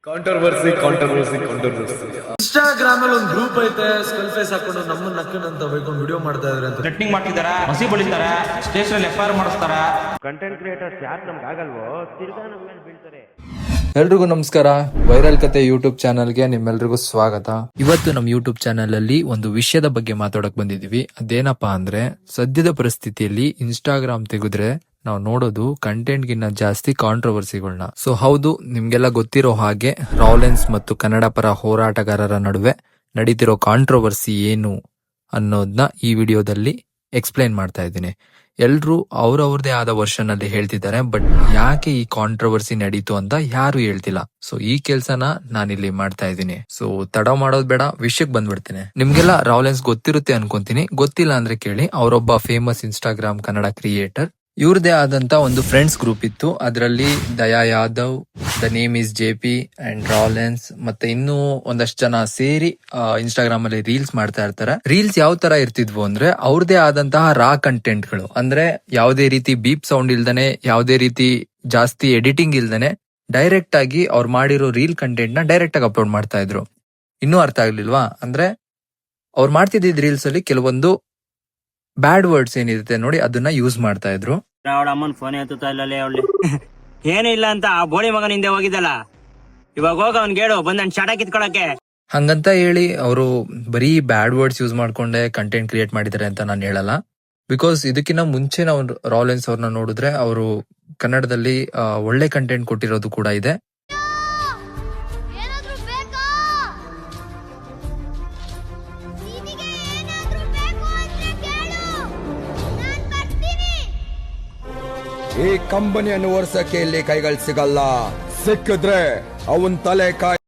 Controversy controversy controversy Instagram ಅಲ್ಲಿ ಒಂದು group ಐತೆ, ಸ್ಕಲ್ ಫೇಸ್ ಹಾಕೊಂಡು ನಮ್ಮನ್ನ ನಕ್ಕನಂತ ಬೈಕೊಂಡು ವಿಡಿಯೋ ಮಾಡ್ತಾ ಇದಾರೆ ಅಂತ ಥ್ರೆಟ್ನಿಂಗ್ ಮಾಡ್ತಿದಾರ, ಮಸಿ ಬಳಿತಾರ, ಸ್ಟೇಷನ್ FIR ಮಾಡಿಸ್ತಾರ. ಕಂಟೆಂಟ್ ಕ್ರಿಯೇಟರ್ಸ್ ಯಾರು ನಮ್ಗೆ ಆಗಲ್ವೋ ತಿರ್ಗಾ ನಮ್ಮ ಮೇಲೆ ಬೀಳ್ತಾರೆ. ಎಲ್ರಿಗೂ ನಮಸ್ಕಾರ. ವೈರಲ್ ಕತೆ ಯೂಟ್ಯೂಬ್ ಚಾನಲ್ಗೆ ನಿಮ್ಮೆಲ್ರಿಗೂ ಸ್ವಾಗತ. ಇವತ್ತು ನಮ್ಮ ಯೂಟ್ಯೂಬ್ ಚಾನಲ್ ಅಲ್ಲಿ ಒಂದು ವಿಷಯದ ಬಗ್ಗೆ ಮಾತಾಡಕ್ ಬಂದಿದೀವಿ. ಅದೇನಪ್ಪಾ ಅಂದ್ರೆ, ಸದ್ಯದ ಪರಿಸ್ಥಿತಿಯಲ್ಲಿ ಇನ್ಸ್ಟಾಗ್ರಾಮ್ ತೆಗೆದ್ರೆ ನಾವು ನೋಡೋದು ಕಂಟೆಂಟ್ ಗಿನ್ನ ಜಾಸ್ತಿ ಕಾಂಟ್ರವರ್ಸಿಗಳನ್ನ. ಸೊ ಹೌದು, ನಿಮ್ಗೆಲ್ಲ ಗೊತ್ತಿರೋ ಹಾಗೆ ರಾಲೆನ್ಸ್ ಮತ್ತು ಕನ್ನಡ ಪರ ಹೋರಾಟಗಾರರ ನಡುವೆ ನಡೀತಿರೋ ಕಾಂಟ್ರವರ್ಸಿ ಏನು ಅನ್ನೋದನ್ನ ಈ ವಿಡಿಯೋದಲ್ಲಿ ಎಕ್ಸ್ಪ್ಲೈನ್ ಮಾಡ್ತಾ ಇದ್ದೀನಿ. ಎಲ್ರು ಅವ್ರವ್ರದೇ ಆದ ವರ್ಷನ್ ಅಲ್ಲಿ ಹೇಳ್ತಿದ್ದಾರೆ, ಬಟ್ ಯಾಕೆ ಈ ಕಾಂಟ್ರವರ್ಸಿ ನಡೀತು ಅಂತ ಯಾರು ಹೇಳ್ತಿಲ್ಲ. ಸೊ ಈ ಕೆಲ್ಸನ ನಾನಿಲ್ಲಿ ಮಾಡ್ತಾ ಇದ್ದೀನಿ. ಸೊ ತಡ ಮಾಡೋದ್ ಬೇಡ, ವಿಷಯಕ್ಕೆ ಬಂದ್ಬಿಡ್ತೀನಿ. ನಿಮ್ಗೆಲ್ಲ ರಾಲೆನ್ಸ್ ಗೊತ್ತಿರುತ್ತೆ ಅನ್ಕೊಂತೀನಿ. ಗೊತ್ತಿಲ್ಲ ಅಂದ್ರೆ ಕೇಳಿ. ಅವರೊಬ್ಬ ಫೇಮಸ್ ಇನ್ಸ್ಟಾಗ್ರಾಮ್ ಕನ್ನಡ ಕ್ರಿಯೇಟರ್. ಇವ್ರದೇ ಆದಂತ ಒಂದು ಫ್ರೆಂಡ್ಸ್ ಗ್ರೂಪ್ ಇತ್ತು. ಅದರಲ್ಲಿ Daya Yadav, the name is JP and ರಾಲೆನ್ಸ್ ಮತ್ತೆ ಇನ್ನೂ ಒಂದಷ್ಟು ಜನ ಸೇರಿ ಇನ್ಸ್ಟಾಗ್ರಾಮ್ ಅಲ್ಲಿ ರೀಲ್ಸ್ ಮಾಡ್ತಾ ಇರ್ತಾರೆ. ರೀಲ್ಸ್ ಯಾವ ತರ ಇರ್ತಿದ್ವು ಅಂದ್ರೆ, ಅವ್ರದೇ ಆದಂತಹ ರಾ ಕಂಟೆಂಟ್ ಗಳು, ಅಂದ್ರೆ ಯಾವುದೇ ರೀತಿ ಬೀಪ್ ಸೌಂಡ್ ಇಲ್ದನೆ, ಯಾವುದೇ ರೀತಿ ಜಾಸ್ತಿ ಎಡಿಟಿಂಗ್ ಇಲ್ದನೆ ಡೈರೆಕ್ಟ್ ಆಗಿ ಅವ್ರು ಮಾಡಿರೋ ರೀಲ್ ಕಂಟೆಂಟ್ ನ ಡೈರೆಕ್ಟ್ ಆಗಿ ಅಪ್ಲೋಡ್ ಮಾಡ್ತಾ ಇದ್ರು. ಇನ್ನೂ ಅರ್ಥ ಆಗ್ಲಿಲ್ವಾ? ಅಂದ್ರೆ ಅವ್ರು ಮಾಡ್ತಿದ್ದ ರೀಲ್ಸ್ ಅಲ್ಲಿ ಕೆಲವೊಂದು ಬ್ಯಾಡ್ ವರ್ಡ್ಸ್ ಏನಿರುತ್ತೆ ನೋಡಿ, ಅದನ್ನ ಯೂಸ್ ಮಾಡ್ತಾ ಇದ್ರು. ಅವಳ ಅಮ್ಮನ್ ಫೋನ್ ಎತ್ತುತ್ತಾ ಇಲ್ಲ ಅವಳು ಏನೂ ಇಲ್ಲ ಅಂತ ಆ ಬೋಳಿ ಮಗನ ಹಿಂದೆ ಹೋಗಿದ್ದಲ್ಲ, ಇವಾಗ ಹೋಗ ಅವ್ನ್ಗೆ ಹೇಳು ಬಂದ್ ಶಾಟ ಕಿತ್ಕೊಳಕ್ಕೆ. ಹಂಗಂತ ಹೇಳಿ ಅವರು ಬರೀ ಬ್ಯಾಡ್ ವರ್ಡ್ಸ್ ಯೂಸ್ ಮಾಡ್ಕೊಂಡೆ ಕಂಟೆಂಟ್ ಕ್ರಿಯೇಟ್ ಮಾಡಿದ್ದಾರೆ ಅಂತ ನಾನು ಹೇಳಲ್ಲ. ಬಿಕಾಸ್ ಇದಕ್ಕಿಂತ ಮುಂಚೆ ನಾವು ರಾಲೆನ್ಸ್ ಅವ್ರನ್ನ ನೋಡಿದ್ರೆ ಅವರು ಕನ್ನಡದಲ್ಲಿ ಒಳ್ಳೆ ಕಂಟೆಂಟ್ ಕೊಟ್ಟಿರೋದು ಕೂಡ ಇದೆ. ಈ ಕಂಪನಿಯನ್ನು ಓಡಿಸಕ್ಕೆ ಇಲ್ಲಿ ಕೈಗಳು ಸಿಗಲ್ಲ, ಸಿಕ್ಕಿದ್ರೆ ಅವನ್ ತಲೆ ಕಾಯಿ.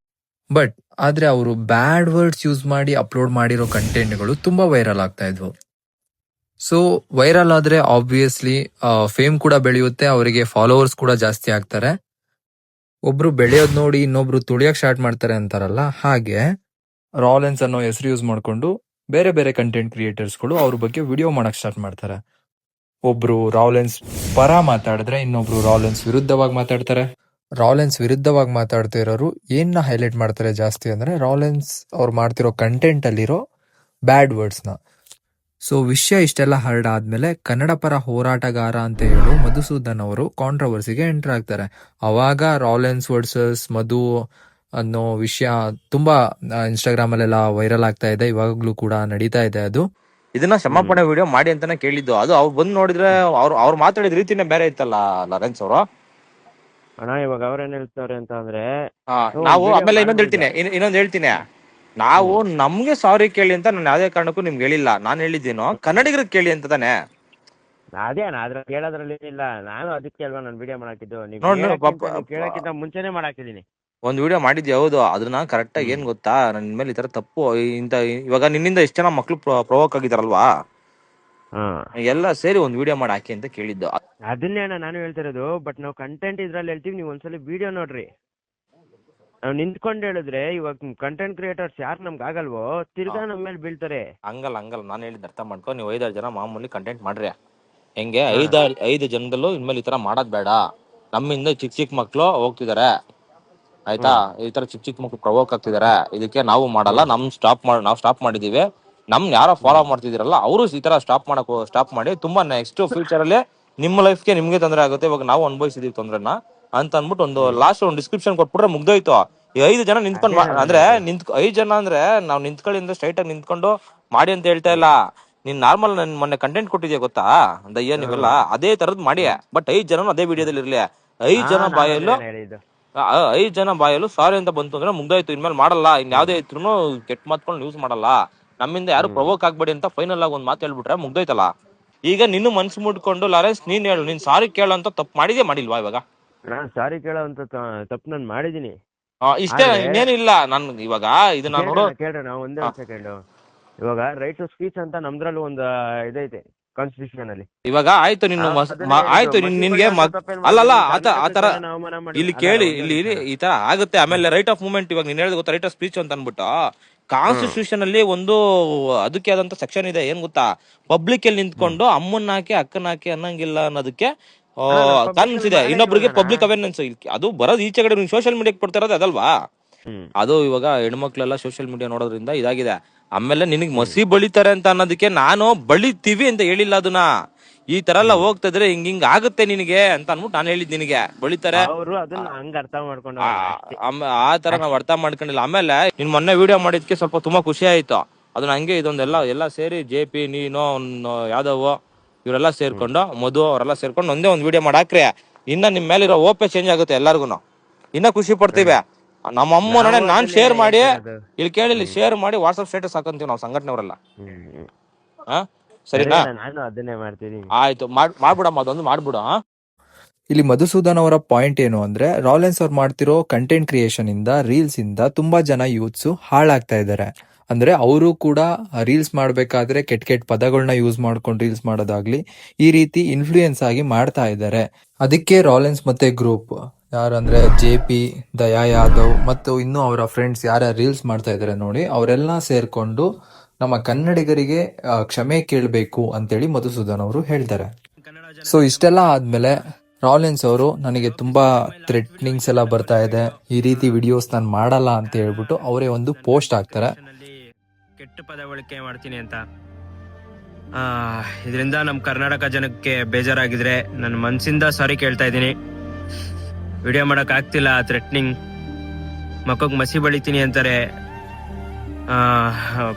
ಬಟ್ ಆದ್ರೆ ಅವರು ಬ್ಯಾಡ್ ವರ್ಡ್ಸ್ ಯೂಸ್ ಮಾಡಿ ಅಪ್ಲೋಡ್ ಮಾಡಿರೋ ಕಂಟೆಂಟ್ಗಳು ತುಂಬಾ ವೈರಲ್ ಆಗ್ತಾ ಇದ್ವು. ಸೊ ವೈರಲ್ ಆದ್ರೆ ಆಬ್ವಿಯಸ್ಲಿ ಫೇಮ್ ಕೂಡ ಬೆಳೆಯುತ್ತೆ, ಅವರಿಗೆ ಫಾಲೋವರ್ಸ್ ಕೂಡ ಜಾಸ್ತಿ ಆಗ್ತಾರೆ. ಒಬ್ರು ಬೆಳೆಯೋದ್ ನೋಡಿ ಇನ್ನೊಬ್ರು ತುಳಿಯಕ್ ಸ್ಟಾರ್ಟ್ ಮಾಡ್ತಾರೆ ಅಂತಾರಲ್ಲ, ಹಾಗೆ ರಾಲೆನ್ಸ್ ಅನ್ನೋ ಹೆಸರು ಯೂಸ್ ಮಾಡ್ಕೊಂಡು ಬೇರೆ ಬೇರೆ ಕಂಟೆಂಟ್ ಕ್ರಿಯೇಟರ್ಸ್ಗಳು ಅವ್ರ ಬಗ್ಗೆ ವಿಡಿಯೋ ಮಾಡಕ್ ಸ್ಟಾರ್ಟ್ ಮಾಡ್ತಾರೆ. ಒಬ್ರು ರಾಲೆನ್ಸ್ ಪರ ಮಾತಾಡಿದ್ರೆ ಇನ್ನೊಬ್ರು ರಾಲೆನ್ಸ್ ವಿರುದ್ಧವಾಗಿ ಮಾತಾಡ್ತಾರೆ. ರಾಲೆನ್ಸ್ ವಿರುದ್ಧವಾಗಿ ಮಾತಾಡ್ತಾ ಇರೋರು ಏನ್ನ ಹೈಲೈಟ್ ಮಾಡ್ತಾರೆ ಜಾಸ್ತಿ ಅಂದ್ರೆ, ರಾಲೆನ್ಸ್ ಅವ್ರು ಮಾಡ್ತಿರೋ ಕಂಟೆಂಟ್ ಅಲ್ಲಿರೋ ಬ್ಯಾಡ್ ವರ್ಡ್ಸ್ ನ. ಸೊ ವಿಷಯ ಇಷ್ಟೆಲ್ಲ ಹರಡ್ ಆದ್ಮೇಲೆ ಕನ್ನಡ ಪರ ಹೋರಾಟಗಾರ ಅಂತ ಹೇಳು ಮಧುಸೂದನ್ ಅವರು ಕಾಂಟ್ರವರ್ಸಿಗೆ ಎಂಟರ್ ಆಗ್ತಾರೆ. ಅವಾಗ ರಾಲೆನ್ಸ್ ವರ್ಸಸ್ ಮಧು ಅನ್ನೋ ವಿಷಯ ತುಂಬಾ ಇನ್ಸ್ಟಾಗ್ರಾಮ್ ಅಲ್ಲೆಲ್ಲ ವೈರಲ್ ಆಗ್ತಾ ಇದೆ. ಇವಾಗ್ಲೂ ಕೂಡ ನಡೀತಾ ಇದೆ ಅದು. ಇದನ್ನ ಕ್ಷಮಾಪಣೆ ವಿಡಿಯೋ ಮಾಡಿ ಅಂತಾನೆ ಕೇಳಿದ್ದು. ಅದು ಅವ್ರು ಬಂದ್ ನೋಡಿದ್ರೆ ಅವ್ರು ಮಾತಾಡಿದ ರೀತಿನೇ ಬೇರೆ ಇತ್ತಲ್ಲ ಲಾರೆನ್ಸ್ ಅವರು. ಅಣ್ಣ ಇವಾಗ ಅವ್ರೇನ್ ಹೇಳ್ತಾರೆ ಅಂತ ಅಂದ್ರೆ, ನಾವು ಆಮೇಲೆ ಇನ್ನೊಂದ್ ಹೇಳ್ತೀನಿ, ನಾವು ನಮ್ಗೆ ಸಾರಿ ಕೇಳಿ ಅಂತ ನಾನು ಯಾವ್ದೇ ಕಾರಣಕ್ಕೂ ನಿಮ್ಗೆ ಹೇಳಿಲ್ಲ. ನಾನ್ ಹೇಳಿದ್ದೇನೋ ಕನ್ನಡಿಗರಿಗೆ ಕೇಳಿ ಅಂತ ತಾನೆ. ಅದೇ ಅಣ್ಣ ಅದ್ರ ಕೇಳೋದ್ರಲ್ಲಿ ಇಲ್ಲ, ನಾನು ಅದಕ್ಕೆ ಅಲ್ವಾ ನಾನು ವಿಡಿಯೋ ಮಾಡಾಕಿದ್ದು. ನೋಡ್ ಕೇಳಕ್ಕಿಂತ ಮುಂಚೆನೆ ಮಾಡಾಕಿದೀನಿ. ಒಂದ್ ವಿಡಿಯೋ ಮಾಡಿದ್ಯಾ? ಹೌದು. ಅದನ್ನ ಕರೆಕ್ಟ್ ಆಗಿ ಏನ್ ಗೊತ್ತಾ, ನನ್ ಮೇಲೆ ಈ ತರ ತಪ್ಪು ಇಂತ ಇವಾಗ ನಿನ್ನಿಂದ ಎಷ್ಟ್ ಜನ ಮಕ್ಳು ಪ್ರವೋಕ್ ಆಗಿದಾರಲ್ವಾ, ಎಲ್ಲ ಸೇರಿ ಒಂದ್ ವಿಡಿಯೋ ಮಾಡಿ ಹಾಕಿ ಅಂತ ಕೇಳಿದ್ದು. ಅದನ್ನೇ ಅಣ್ಣ ನಾನು ಹೇಳ್ತಿರೋದು. ಬಟ್ ನಾವು ಕಂಟೆಂಟ್ ಇದ್ರಲ್ಲಿ ಹೇಳ್ತೀವಿ, ನೀವು ಒಂದ್ಸಲ ವಿಡಿಯೋ ನೋಡ್ರಿ. ನಾವ್ ನಿಂತ್ಕೊಂಡ್ ಹೇಳಿದ್ರೆ ಇವಾಗ ಕಂಟೆಂಟ್ ಕ್ರಿಯೇಟರ್ಸ್ ಯಾರು ನಮ್ಗೆ ಆಗಲ್ವೋ ತಿರ್ಗಾ ನಮ್ಮ ಮೇಲೆ ಬೀಳ್ತಾರೆ. ಹಂಗಲ್ಲ ನಾನು ಹೇಳಿದ್ ಅರ್ಥ ಮಾಡ್ಕೊ. ನೀವು 5-6 ಜನ ಮಾಮೂಲಿ ಕಂಟೆಂಟ್ ಮಾಡ್ರಿ. ಹೆಂಗೆ 5 ಜನದಲ್ಲೂ ಇನ್ಮೇಲೆ ಈ ತರ ಮಾಡೋದ್ ಬೇಡ. ನಮ್ಮಿಂದ ಚಿಕ್ಕ ಮಕ್ಳು ಹೋಗ್ತಿದಾರೆ, ಆಯ್ತಾ? ಈ ತರ ಚಿಕ್ಕ ಮಕ್ಳು ಪ್ರವೋಕ್ ಆಗ್ತಿದಾರೆ. ಇದಕ್ಕೆ ನಾವು ಮಾಡಲ್ಲ, ನಾವು ಸ್ಟಾಪ್ ಮಾಡಿದೀವಿ. ಯಾರೋ ಫಾಲೋ ಮಾಡ್ತಿದಿರಲ್ಲ ಅವರು ಈ ತರ ಸ್ಟಾಪ್ ಮಾಡಿ. ತುಂಬಾ ನೆಕ್ಸ್ಟ್ ಫ್ಯೂಚರ್ ಅಲ್ಲಿ ನಿಮ್ಮ ಲೈಫ್ಗೆ ನಿಮ್ಗೆ ತೊಂದರೆ ಆಗುತ್ತೆ. ಇವಾಗ ನಾವು ಅನುಭವಿಸಿದೀವಿ ತೊಂದ್ರೆನ ಅಂತ ಅನ್ಬಿಟ್ಟು ಒಂದು ಲಾಸ್ಟ್ ಒಂದು ಡಿಸ್ಕ್ರಿಪ್ಷನ್ ಕೊಟ್ಬಿಟ್ರೆ ಮುಗ್ದೋಯ್ತು. ಈ 5 ಜನ ನಿಂತ್ಕೊಂಡ್ ಅಂದ್ರೆ 5 ಜನ ಅಂದ್ರೆ ನಾವ್ ನಿಂತ್ಕೊಳ್ಳಿ ಸ್ಟ್ರೈಟ್ ಆಗಿ ನಿಂತ್ಕೊಂಡು ಮಾಡಿ ಅಂತ ಹೇಳ್ತಾ ಇಲ್ಲ. ನೀನ್ ನಾರ್ಮಲ್ ನನ್ ಮೊನ್ನೆ ಕಂಟೆಂಟ್ ಕೊಟ್ಟಿದ್ಯಾ ಗೊತ್ತಾ ದಯ್ಯ, ನೀವೆಲ್ಲ ಅದೇ ತರದ್ ಮಾಡಿ. ಬಟ್ 5 ಜನ ಅದೇ ವಿಡಿಯೋದಲ್ಲಿ ಇರ್ಲಿ. 5 ಜನ ಬಾಯಲ್ಲೂ ಸಾರಿ ಅಂತ ಬಂತು ಅಂದ್ರೆ ಮುಗ್ದಾಯ್ತು. ಇನ್ಮೇಲೆ ಮಾಡಲ್ಲ. ಯಾವ್ದೇ ಇದ್ರು ಕೆಟ್ಟ ಮಾತ್ಕೊಂಡು ಯೂಸ್ ಮಾಡಲ್ಲ. ನಮ್ಮಿಂದ ಯಾರು ಪ್ರವೋಕ್ ಆಗ್ಬೇಡಿ ಅಂತ ಫೈನಲ್ ಆಗಿ ಒಂದ್ ಮಾತು ಹೇಳ್ಬಿಟ್ರೆ ಮುಗ್ದೋಯ್ತಲ್ಲ. ಈಗ ನಿನ್ನ ಮನ್ಸು ಮುಟ್ಕೊಂಡು ಲಾರೆನ್ಸ್ ನೀನ್ ಹೇಳು, ನೀನ್ ಸಾರಿ ಕೇಳೋ ಅಂತ ತಪ್ಪು ಮಾಡಿಲ್ವಾ? ಇವಾಗ ನಾನ್ ಸಾರಿ ಕೇಳೋ ಅಂತ ತಪ್ಪು ನಾನು ಮಾಡಿದೀನಿ, ಇಷ್ಟೇ, ಇನ್ನೇನಿಲ್ಲ. ನನ್ ಇವಾಗ ಇದನ್ನ ನೋಡು, ಕೇಳ್ರಿ ನಾವು ಒಂದೇ ಸೆಕೆಂಡ್. ಇವಾಗ ರೈಟ್ ಟು ಸ್ಪೀಚ್ ಅಂತ ನಮ್ದ್ರಲ್ಲೂ ಒಂದು ಇದೈತೆ ಕಾನ್ಸ್ಟಿಟ್ಯೂಷನ್ ಅಲ್ಲಿ. ಇವಾಗ ಆಯ್ತು ಆಯ್ತು ನಿನ್ಗೆ ಅಲ್ಲಲ್ಲ ಆತರ ಇಲ್ಲಿ ಕೇಳಿ, ಇಲ್ಲಿ ಈ ತರ ಆಗುತ್ತೆ. ಆಮೇಲೆ ರೈಟ್ ಆಫ್ ಮೂವ್ಮೆಂಟ್, ಇವಾಗ ನೀನ್ ಹೇಳಿದ ಗೊತ್ತಾ, ರೈಟ್ ಆಫ್ ಸ್ಪೀಚ್ ಅಂತ ಅನ್ಬಿಟ್ಟು ಕಾನ್ಸ್ಟಿಟ್ಯೂಷನ್ ಅಲ್ಲಿ ಒಂದು ಅದಕ್ಕೆ ಆದಂತ ಸೆಕ್ಷನ್ ಇದೆ. ಏನ್ ಗೊತ್ತಾ, ಪಬ್ಲಿಕ್ ಅಲ್ಲಿ ನಿಂತ್ಕೊಂಡು ಅಮ್ಮನ್ನ ಹಾಕಿ ಅಕ್ಕನ ಹಾಕಿ ಅನ್ನಂಗಿಲ್ಲ ಅನ್ನೋದಕ್ಕೆ ಕಾನ್ಫಿಡೆನ್ಸ್ ಇದೆ, ಇನ್ನೊಬ್ರಿಗೆ ಪಬ್ಲಿಕ್ ಅವೇರ್ನೆಸ್. ಅದು ಬರೋದು ಈಚೆ ಕಡೆ ಸೋಷಿಯಲ್ ಮೀಡಿಯಾಕ್ಕೆ ಕೊಡ್ತಾ ಇರೋದು ಅದಲ್ವಾ. ಅದು ಇವಾಗ ಹೆಣ್ಮಕ್ಳೆಲ್ಲ ಸೋಷಿಯಲ್ ಮೀಡಿಯಾ ನೋಡೋದ್ರಿಂದ ಇದಾಗಿದೆ. ಆಮೇಲೆ ನಿನಗ್ ಮಸಿ ಬಳಿತಾರೆ ಅಂತ ಅನ್ನೋದಕ್ಕೆ ನಾನು ಬಳಿತೀವಿ ಅಂತ ಹೇಳಿಲ್ಲ, ಅದನ್ನ ಈ ತರ ಎಲ್ಲ ಹೋಗ್ತಾ ಇದ್ರೆ ಹಿಂಗ್ ಆಗುತ್ತೆ ನಿನಗೆ ಅಂತ ಅನ್ಬಿಟ್ಟು ನಾನು ಹೇಳಿದ್ ನಿನಗೆ ಬಳಿತಾರೆ ಅವರು ಅದನ್ನ ಹಂಗ ಅರ್ಥ ಮಾಡ್ಕೊಂಡು ಆ ತರ ನಾವ್ ಅರ್ಥ ಮಾಡ್ಕೊಂಡಿಲ್ಲ. ಆಮೇಲೆ ನಿನ್ ಮೊನ್ನೆ ವಿಡಿಯೋ ಮಾಡಿದ್ಕೆ ಸ್ವಲ್ಪ ತುಂಬಾ ಖುಷಿ ಆಯ್ತು. ಅದನ್ನ ಹಂಗೆ ಇದೊಂದೆಲ್ಲ ಸೇರಿ JP ನೀನು ಯಾದವ್ ಇವರೆಲ್ಲ ಸೇರ್ಕೊಂಡು ಮಧು ಅವರೆಲ್ಲ ಸೇರ್ಕೊಂಡು ಒಂದೇ ಒಂದು ವಿಡಿಯೋ ಮಾಡಾಕ್ರಿ, ಇನ್ನ ನಿಮ್ ಮೇಲಿರೋ ಓಪೆ ಚೇಂಜ್ ಆಗುತ್ತೆ ಎಲ್ಲಾರ್ಗು. ಇನ್ನ ಖುಷಿ ಪಡ್ತೀವಿ. ನಮ್ಮ ಅಮ್ಮ ನಾನ್ ಶೇರ್ ಮಾಡಿ ಇಲ್ಲಿ ಕೇಳಿ ಶೇರ್ ಮಾಡಿ ವಾಟ್ಸ್ಆಪ್ ಸ್ಟೇಟಸ್ ಹಾಕಂತೀವಿ ನಾವು ಸಂಘಟನೆಯವರೆಲ್ಲ. ಸರಿನಾ? ನಾನು ಅದನ್ನೇ ಮಾಡ್ತೀನಿ. ಆಯ್ತು, ಮಾಡ್ಬಿಡಮ್ಮ, ಅದೊಂದು ಮಾಡ್ಬಿಡ. ಇಲ್ಲಿ ಮಧುಸೂದನ್ ಅವರ ಪಾಯಿಂಟ್ ಏನು ಅಂದ್ರೆ, ರಾಲೆನ್ಸ್ ಅವ್ರು ಮಾಡ್ತಿರೋ ಕಂಟೆಂಟ್ ಕ್ರಿಯೇಷನ್ ಇಂದ, ರೀಲ್ಸ್ ಇಂದ ತುಂಬಾ ಜನ ಯೂತ್ಸ್ ಹಾಳಾಗ್ತಾ ಇದ್ದಾರೆ. ಅಂದ್ರೆ ಅವರು ಕೂಡ ರೀಲ್ಸ್ ಮಾಡ್ಬೇಕಾದ್ರೆ ಕೆಟ್ಟ ಪದಗಳನ್ನ ಯೂಸ್ ಮಾಡ್ಕೊಂಡು ರೀಲ್ಸ್ ಮಾಡೋದಾಗ್ಲಿ ಈ ರೀತಿ ಇನ್ಫ್ಲೂಯೆನ್ಸ್ ಆಗಿ ಮಾಡ್ತಾ ಇದ್ದಾರೆ. ಅದಕ್ಕೆ ರಾಲೆನ್ಸ್ ಮತ್ತೆ ಗ್ರೂಪ್ ಯಾರಂದ್ರೆ JP, ದಯಾ ಯಾದವ್ ಮತ್ತು ಇನ್ನು ಅವರ ಫ್ರೆಂಡ್ಸ್ ಯಾರ ರೀಲ್ಸ್ ಮಾಡ್ತಾ ಇದ್ದಾರೆ ನೋಡಿ, ಅವರೆಲ್ಲ ಸೇರ್ಕೊಂಡು ನಮ್ಮ ಕನ್ನಡಿಗರಿಗೆ ಕ್ಷಮೆ ಕೇಳಬೇಕು ಅಂತೇಳಿ ಮಧುಸೂದನ್ ಅವರು ಹೇಳ್ತಾರೆ. ಸೊ ಇಷ್ಟೆಲ್ಲ ಆದ್ಮೇಲೆ ರಾಲೆನ್ಸ್ ಅವರು ನನಗೆ ತುಂಬಾ ಥ್ರೆಟ್ನಿಂಗ್ಸ್ ಎಲ್ಲ ಬರ್ತಾ ಇದೆ, ಈ ರೀತಿ ವಿಡಿಯೋಸ್ ನಾನು ಮಾಡಲ್ಲ ಅಂತ ಹೇಳ್ಬಿಟ್ಟು ಅವರೇ ಒಂದು ಪೋಸ್ಟ್ ಹಾಕ್ತಾರೆ. ಕೆಟ್ಟ ಪದ ಬಳಕೆ ಮಾಡ್ತೀನಿ ಅಂತ. ಇದರಿಂದ ನಮ್ಮ ಕರ್ನಾಟಕ ಜನಕ್ಕೆ ಬೇಜಾರಾಗಿದ್ರೆ ನನ್ನ ಮನ್ಸಿಂದ ಸಾರಿ ಕೇಳ್ತಾ ಇದ್ದೀನಿ. ವಿಡಿಯೋ ಮಾಡಕ್ ಆಗ್ತಿಲ್ಲ, ಥ್ರೆಟ್ನಿಂಗ್, ಮಕ್ಕಳಿಗೆ ಮಸಿ ಬಳಿತೀನಿ ಅಂತಾರೆ,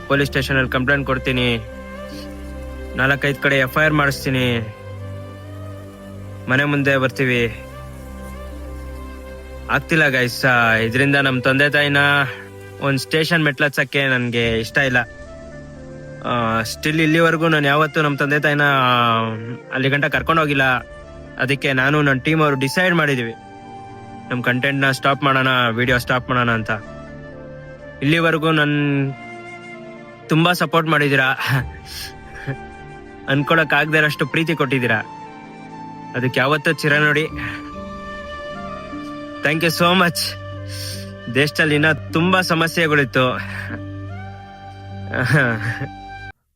ಪೊಲೀಸ್ ಸ್ಟೇಷನ್ ಅಲ್ಲಿ ಕಂಪ್ಲೇಂಟ್ ಕೊಡ್ತೀನಿ, 4-5 ಕಡೆ FIR ಮಾಡಿಸ್ತೀನಿ, ಮನೆ ಮುಂದೆ ಬರ್ತೀವಿ. ಆಗ್ತಿಲ್ಲ ಗೈಸ್. ಇದರಿಂದ ನಮ್ಮ ತಂದೆ ತಾಯಿನ ಒಂದ್ ಸ್ಟೇಷನ್ ಮೆಟ್ಲಚ್ಚಕ್ಕೆ ನನ್ಗೆ ಇಷ್ಟ ಇಲ್ಲ. ಸ್ಟಿಲ್ ಇಲ್ಲಿವರೆಗೂ ನಾನು ಯಾವತ್ತೂ ನಮ್ಮ ತಂದೆ ತಾಯಿನ ಅಲ್ಲಿ ಗಂಟ ಕರ್ಕೊಂಡು ಹೋಗಿಲ್ಲ. ಅದಕ್ಕೆ ನಾನು ನನ್ನ ಟೀಮ್ ಅವರು ಡಿಸೈಡ್ ಮಾಡಿದೀವಿ, ನಮ್ಮ ಕಂಟೆಂಟ್ ನ ಸ್ಟಾಪ್ ಮಾಡೋಣ, ವಿಡಿಯೋ ಸ್ಟಾಪ್ ಮಾಡೋಣ ಅಂತ. ಇಲ್ಲಿವರೆಗೂ ತುಂಬಾ ಸಪೋರ್ಟ್ ಮಾಡಿದೀರಾ, ಅನ್ಕೊಳಕ್ ಆಗದೆ ಅಷ್ಟು ಪ್ರೀತಿ ಕೊಟ್ಟಿದ್ದೀರಾ. ಅದಕ್ಕೆ ಯಾವತ್ತೂ ಚಿರ ನೋಡಿ. Thank you so much. ದೇಶದಲ್ಲಿ ಇನ್ನ ತುಂಬಾ ಸಮಸ್ಯೆಗಳಿತ್ತು.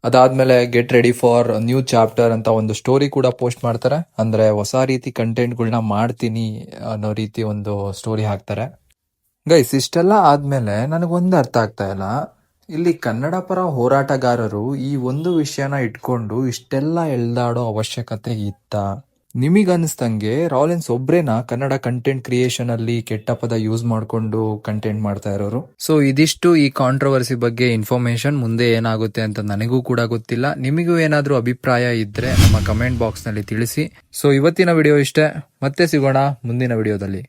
ಅದಾದ್ಮೇಲೆ get ready for new chapter ಅಂತ ಒಂದು ಸ್ಟೋರಿ ಕೂಡ ಪೋಸ್ಟ್ ಮಾಡ್ತಾರೆ. ಅಂದ್ರೆ ಹೊಸ ರೀತಿ ಕಂಟೆಂಟ್ಗಳನ್ನ ಮಾಡ್ತೀನಿ ಅನ್ನೋ ರೀತಿ ಒಂದು ಸ್ಟೋರಿ ಹಾಕ್ತಾರೆ. ಗೈಸ್ ಇಷ್ಟೆಲ್ಲ ಆದ್ಮೇಲೆ ನನಗೊಂದು ಅರ್ಥ ಆಗ್ತಾ ಇಲ್ಲ, ಇಲ್ಲಿ ಕನ್ನಡ ಪರ ಹೋರಾಟಗಾರರು ಈ ಒಂದು ವಿಷಯನ ಇಟ್ಕೊಂಡು ಇಷ್ಟೆಲ್ಲ ಎಳ್ದಾಡೋ ಅವಶ್ಯಕತೆ ಇತ್ತ? ನಿಮಗನ್ಸ್ದಂಗೆ ರಾಲೆನ್ಸ್ ಒಬ್ರೇನಾ ಕನ್ನಡ ಕಂಟೆಂಟ್ ಕ್ರಿಯೇಷನ್ ಅಲ್ಲಿ ಕೆಟ್ಟ ಪದ ಯೂಸ್ ಮಾಡ್ಕೊಂಡು ಕಂಟೆಂಟ್ ಮಾಡ್ತಾ ಇರೋರು? ಸೊ ಇದಿಷ್ಟು ಈ ಕಾಂಟ್ರವರ್ಸಿ ಬಗ್ಗೆ ಇನ್ಫಾರ್ಮೇಶನ್. ಮುಂದೆ ಏನಾಗುತ್ತೆ ಅಂತ ನನಗೂ ಕೂಡ ಗೊತ್ತಿಲ್ಲ. ನಿಮಗೂ ಏನಾದ್ರೂ ಅಭಿಪ್ರಾಯ ಇದ್ರೆ ನಮ್ಮ ಕಮೆಂಟ್ ಬಾಕ್ಸ್ ನಲ್ಲಿ ತಿಳಿಸಿ. ಸೊ ಇವತ್ತಿನ ವಿಡಿಯೋ ಇಷ್ಟೇ, ಮತ್ತೆ ಸಿಗೋಣ ಮುಂದಿನ ವಿಡಿಯೋದಲ್ಲಿ.